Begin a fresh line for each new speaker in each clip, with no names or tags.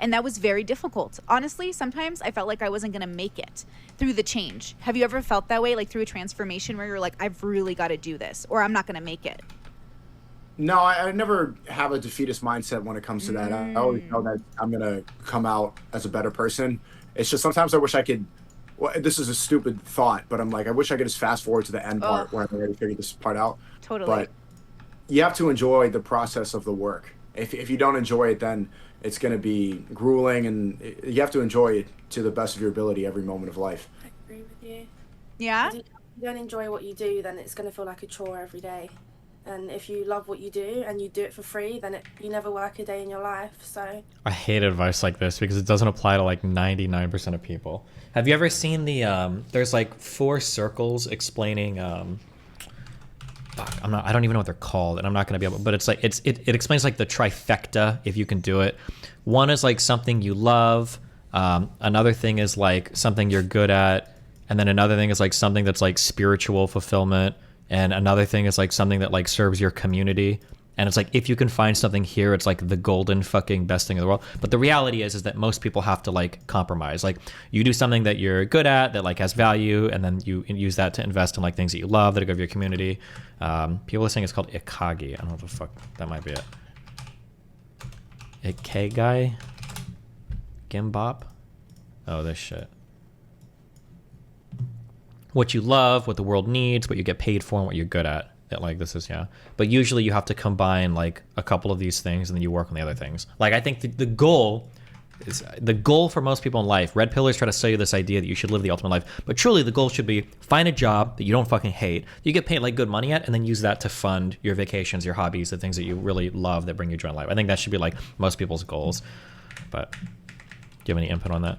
And that was very difficult. Honestly, sometimes I felt like I wasn't going to make it through the change. Have you ever felt that way, like through a transformation where you're like, I've really got to do this, or I'm not going to make it?
No, I never have a defeatist mindset when it comes to that. I always know that I'm gonna come out as a better person. It's just sometimes I wish I could. Well, this is a stupid thought, but I'm like, I wish I could just fast forward to the end
Oh,
part where I've already figured this part out.
totally.
But you have to enjoy the process of the work. If you don't enjoy it, then it's gonna be grueling, and you have to enjoy it to the best of your ability every moment of life.
I agree with you.
Yeah?
If you don't enjoy what you do, then it's going to feel like a chore every day. And if you love what you do and you do it for free, then you never work a day in your life. So
I hate advice like this because it doesn't apply to like 99% of people. Have you ever seen the there's like 4 circles explaining fuck, I don't even know what they're called, and I'm not going to be able, but it's like it explains like the trifecta if you can do it. One is like something you love, another thing is like something you're good at, and then another thing is like something that's like spiritual fulfillment, and another thing is like something that like serves your community. And it's like, if you can find something here, it's like the golden fucking best thing in the world. But the reality is that most people have to like compromise. Like you do something that you're good at that like has value, and then you use that to invest in like things that you love that are good for your community. People are saying it's called ikigai. I don't know what the fuck that might be it. Ikigai? Gimbop? Oh, this shit. What you love, what the world needs, what you get paid for, and what you're good at. That like this is, yeah. But usually you have to combine like a couple of these things, and then you work on the other things. Like I think the goal is the goal for most people in life. Red pillars try to sell you this idea that you should live the ultimate life, but truly the goal should be find a job that you don't fucking hate, you get paid like good money at, and then use that to fund your vacations, your hobbies, the things that you really love that bring you joy in life. I think that should be like most people's goals. But do you have any input on that?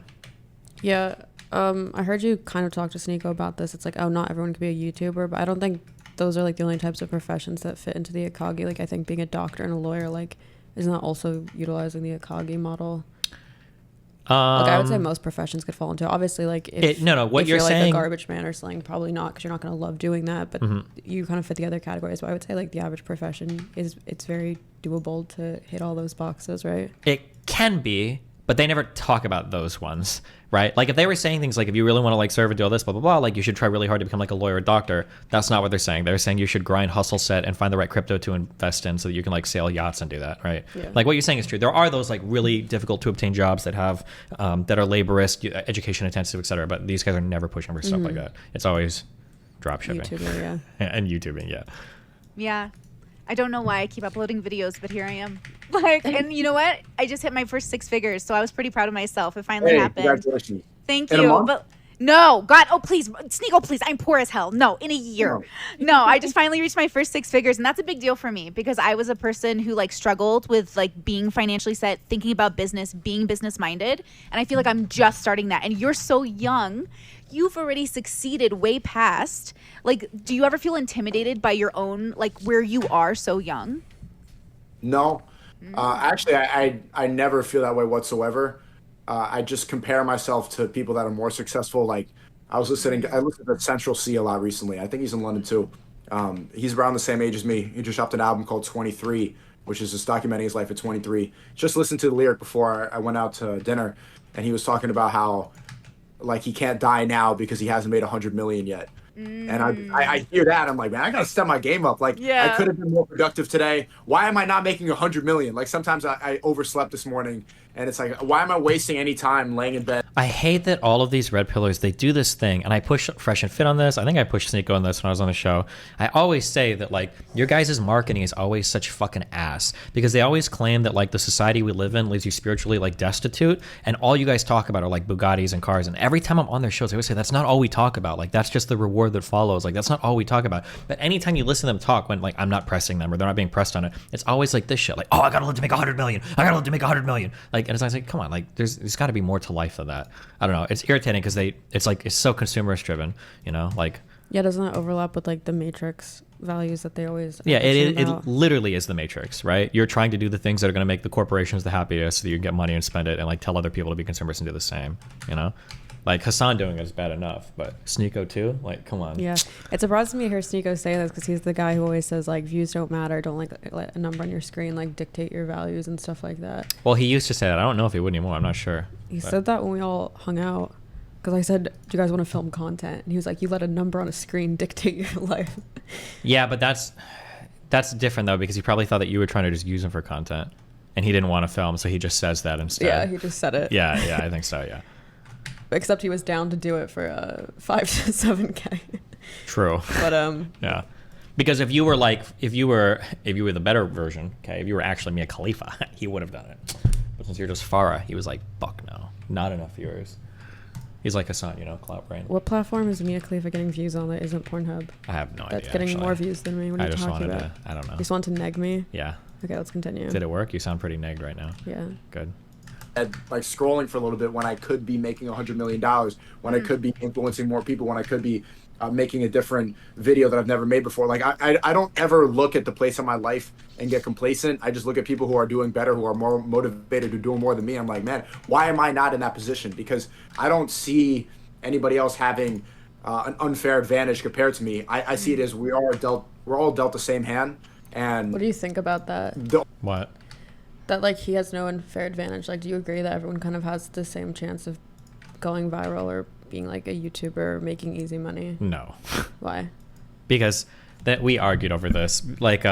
Yeah. I heard you kind of talk to Sneako about this. It's like, oh, not everyone can be a YouTuber, but I don't think those are like the only types of professions that fit into the ikigai. Like I think being a doctor and a lawyer, like, isn't that also utilizing the ikigai model? Like I would say most professions could fall into it. Obviously, like if
what
if
you're
like
saying,
a garbage man or something, probably not, because you're not going to love doing that. But you kind of fit the other categories. So I would say like the average profession it's very doable to hit all those boxes, right?
It can be, but they never talk about those ones, right? Like if they were saying things like, if you really want to like serve and do all this, blah, blah, blah, like you should try really hard to become like a lawyer or doctor. That's not what they're saying. They're saying you should grind, hustle, set, and find the right crypto to invest in so that you can like sail yachts and do that, right?
Yeah.
Like what you're saying is true. There are those like really difficult to obtain jobs that have, that are laborious, education intensive, et cetera. But these guys are never pushing for stuff like that. It's always drop shipping.
YouTuber, yeah.
And YouTubing, yeah.
Yeah. I don't know why I keep uploading videos, but here I am. Like, and you know what? I just hit my first 6 figures, so I was pretty proud of myself. It finally happened.
Congratulations.
Thank
In a
you.
month?
But no, God, oh please, Sneako, please. I'm poor as hell. No, in a year. No, I just finally reached my first 6 figures, and that's a big deal for me because I was a person who like struggled with like being financially set, thinking about business, being business minded, and I feel like I'm just starting that. And you're so young. You've already succeeded way past. Like, do you ever feel intimidated by your own, like, where you are so young?
No, actually, I never feel that way whatsoever. I just compare myself to people that are more successful. Like I listened to Central C a lot recently. I think he's in London too. He's around the same age as me. He just dropped an album called 23, which is just documenting his life at 23. Just listened to the lyric before I went out to dinner, and he was talking about how like he can't die now because he hasn't made 100 million yet. And I hear that, I'm like, man, I gotta step my game up. Like I could have been more productive today. Why am I not making 100 million? Like sometimes I overslept this morning, and it's like, why am I wasting any time laying in bed?
I hate that all of these red pillars, they do this thing, and I push Fresh and Fit on this. I think I pushed Sneako on this when I was on the show. I always say that like your guys' marketing is always such fucking ass because they always claim that like the society we live in leaves you spiritually like destitute, and all you guys talk about are like Bugattis and cars. And every time I'm on their shows, I always say that's not all we talk about. Like that's just the reward that follows. Like that's not all we talk about. But anytime you listen to them talk, when like I'm not pressing them or they're not being pressed on it, it's always like this shit. Like, oh, I gotta live to make 100 million. I gotta live to make 100 million. Like, and it's like, come on, like there's got to be more to life than that. I don't know. It's irritating because it's so consumerist driven, you know, like.
Yeah, doesn't that overlap with like the Matrix values that they always?
Yeah, it literally is the Matrix, right? You're trying to do the things that are going to make the corporations the happiest so that you can get money and spend it and like tell other people to be consumers and do the same, you know? Like Hassan doing it is bad enough, but Sneako too? Like, come on.
Yeah, it surprises me to hear Sneako say this because he's the guy who always says like views don't matter, don't like let a number on your screen like dictate your values and stuff like that.
Well, he used to say that. I don't know if he would anymore. I'm not sure.
He said that when we all hung out because I said, do you guys want to film content? And he was like, you let a number on a screen dictate your life.
Yeah, but that's different though, because he probably thought that you were trying to just use him for content and he didn't want to film, so he just says that instead.
Yeah, he just said it.
Yeah, I think so, yeah.
Except he was down to do it for 5 to 7K.
True.
But
yeah. Because if you were the better version, okay, if you were actually Mia Khalifa, he would have done it. But since you're just Farha, he was like, fuck no, not enough viewers. He's like Hassan, clout brain.
What platform is Mia Khalifa getting views on that isn't Pornhub?
I have no idea.
That's getting
actually.
More views than me. What are you talking about?
I don't know.
You just want to neg me?
Yeah.
Okay, let's continue.
Did it work? You sound pretty negged right now.
Yeah.
Good.
And like scrolling for a little bit when I could be making $100 million, when I could be influencing more people, when I could be making a different video that I've never made before. Like I don't ever look at the place in my life and get complacent. I just look at people who are doing better, who are more motivated, who are doing more than me. I'm like, man, why am I not in that position? Because I don't see anybody else having an unfair advantage compared to me. I see it as we're all dealt the same hand. And
what do you think about that?
What?
That like he has no unfair advantage. Like, do you agree that everyone kind of has the same chance of going viral or being like a YouTuber or making easy money?
No.
Why?
Because that we argued over this. Like,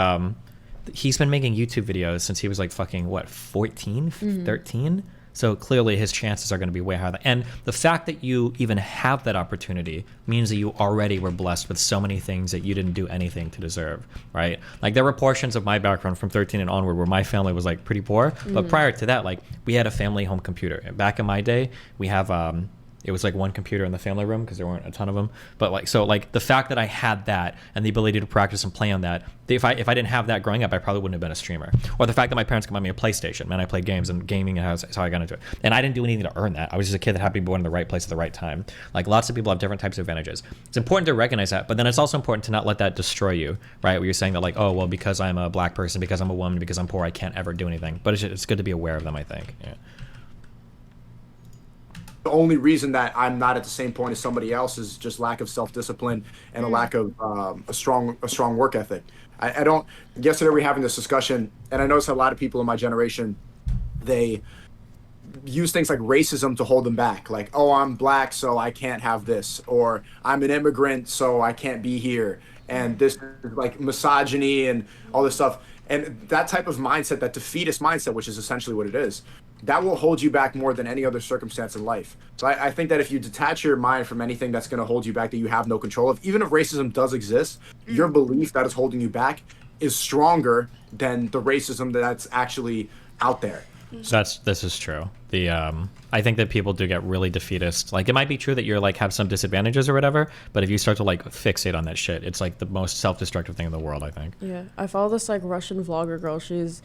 he's been making YouTube videos since he was like fucking what, 14, 13? So clearly his chances are going to be way higher. And the fact that you even have that opportunity means that you already were blessed with so many things that you didn't do anything to deserve, right? Like there were portions of my background from 13 and onward where my family was like pretty poor. But prior to that, like we had a family home computer. Back in my day, we have it was like one computer in the family room because there weren't a ton of them. But like, so like the fact that I had that and the ability to practice and play on that, if I didn't have that growing up, I probably wouldn't have been a streamer. Or the fact that my parents could buy me a PlayStation, man, I played games, and gaming is how I got into it. And I didn't do anything to earn that. I was just a kid that happened to be born in the right place at the right time. Like lots of people have different types of advantages. It's important to recognize that, but then it's also important to not let that destroy you, right? Where you're saying that like, oh, well, because I'm a black person, because I'm a woman, because I'm poor, I can't ever do anything. But it's good to be aware of them, I think. Yeah.
The only reason that I'm not at the same point as somebody else is just lack of self-discipline and a lack of a strong work ethic. I don't. Yesterday we were having this discussion, and I noticed a lot of people in my generation, they use things like racism to hold them back. Like, oh, I'm black, so I can't have this, or I'm an immigrant, so I can't be here. And this is like misogyny and all this stuff. And that type of mindset, that defeatist mindset, which is essentially what it is, that will hold you back more than any other circumstance in life. So I think that if you detach your mind from anything that's going to hold you back that you have no control of, even if racism does exist, your belief that is holding you back is stronger than the racism that's actually out there.
So this is true. I think that people do get really defeatist. Like it might be true that you're like have some disadvantages or whatever, but if you start to like fixate on that shit, it's like the most self-destructive thing in the world, I think.
Yeah, I follow this like Russian vlogger girl. She's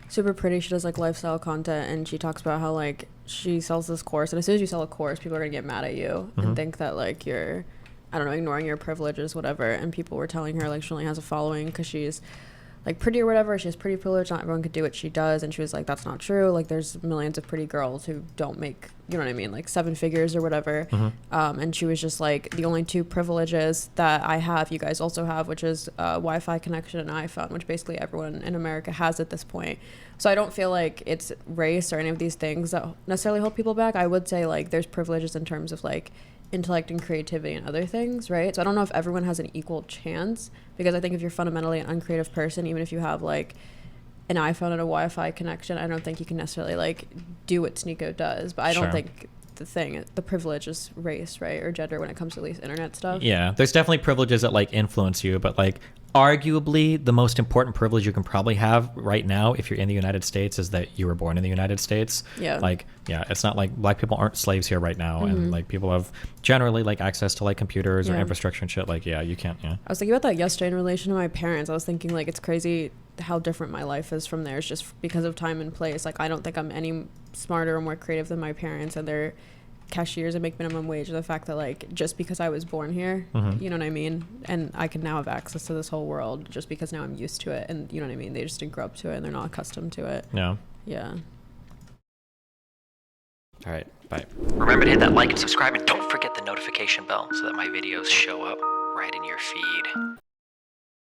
super pretty. She does like lifestyle content, and she talks about how like she sells this course, and as soon as you sell a course, people are gonna get mad at you and think that like you're, I don't know, ignoring your privileges, whatever. And people were telling her like she only has a following because she's like pretty or whatever. She has pretty privilege. Not everyone could do what she does. And she was like, that's not true. Like there's millions of pretty girls who don't make, you know what I mean, like 7 figures or whatever. And she was just like, the only 2 privileges that I have, you guys also have, which is Wi-Fi connection and iPhone, which basically everyone in America has at this point. So I don't feel like it's race or any of these things that necessarily hold people back. I would say like there's privileges in terms of like intellect and creativity and other things, right? So I don't know if everyone has an equal chance, because I think if you're fundamentally an uncreative person, even if you have like an iPhone and a Wi-Fi connection, I don't think you can necessarily like do what Sneako does. But I don't think the privilege is race, right, or gender when it comes to at least internet stuff.
Yeah, there's definitely privileges that like influence you, but like arguably the most important privilege you can probably have right now if you're in the United States is that you were born in the United States.
Yeah.
Like, yeah, it's not like black people aren't slaves here right now, and like people have generally like access to like computers or infrastructure and shit. Like, yeah, you can't. Yeah.
I was thinking about that yesterday in relation to my parents. I was thinking like it's crazy how different my life is from theirs just because of time and place. Like I don't think I'm any smarter or more creative than my parents, and they're cashiers and make minimum wage, and the fact that like just because I was born here, you know what I mean, and I can now have access to this whole world just because now I'm used to it, and you know what I mean, they just didn't grow up to it and they're not accustomed to it.
Yeah. All right, bye.
Remember to hit that like and subscribe, and don't forget the notification bell so that my videos show up right in your feed.